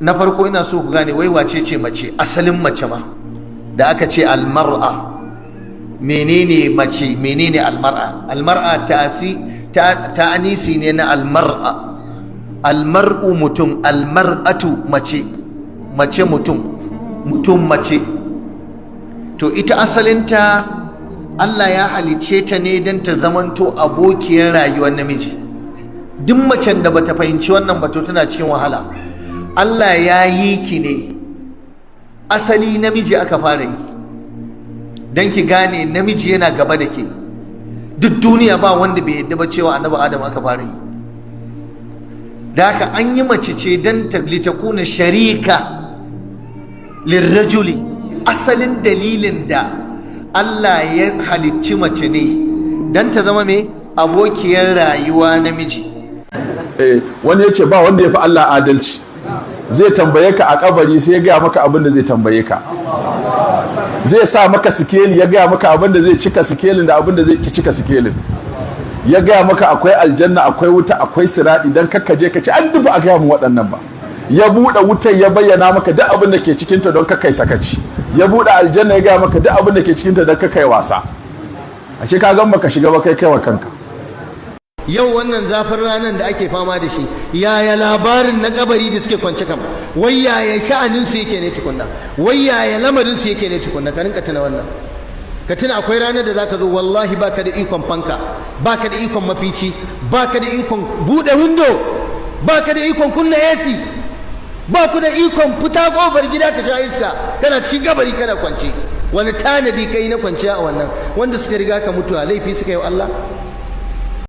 na farko ina so ku gane wai wace ce mace, asalin mace ma da aka ce almar'a. Menene mace, menene almar'a? Almar'a ta anisi ne na almar'a. Almar'u mutum, almar'atu mace, mace mutum, mutum mace. To ita asalinta Allah ya halicce ta ne don ta zamanto abokiyar rayuwar namiji. Duk macen da bata fahimci wannan ba to tana cikin wahala. Allah ya yi ki ne, asali namiji aka fara yi, don ki gane namiji yana gaba da ke. Duk duniya ba wanda bai yadda ba cewa annabi Adam aka fara yi. Da haka an yi mace ce don ta litakuna sharika lirrajuli. Asalin dalilin da Allah ya halicci mace ne don ta zama mai abokiyar rayuwa namiji. Wani ya ce ba wanda ya fi Allah adalci. Zai tambaye ka a kabari sai ya gaya maka abin da zai tambaye ka. Zai sa maka sikeli ya gaya maka abin da zai cika sikelin da abin da zai cika sikelin. Ya gaya maka akwai aljanna, akwai wuta, akwai sirati, dan kakkaje ka ce an duba a gaya mu waɗannan ba. Ya buɗe wutar ya bayyana maka duk abin da ke cikinta don kakkai sakaci. Ya buɗe aljanna ya gaya maka duk abin da ke cikinta don kakkai wasa. Ashe ka gan baka shiga ba kai wa kanka. Yau wannan zafin ranar da ake fama da shi, yaya labarin na kabari da suke kwance kam, wai yaya sha'anin su yake ne tukunna, wai yaya lamarin su yake ne tukunna. Ka rinka tuna wannan, ka tuna akwai ranar da zaka zo wallahi baka da ikon fanka, baka da ikon mafici, baka da ikon bude window, baka da ikon kunna AC, ba ku da ikon fita kofar gida ka sha iska, kana ci gabari kana kwance. Wani tanadi kai na kwanciya a wannan? Wanda suka riga ka mutuwa laifi suka yi wa Allah?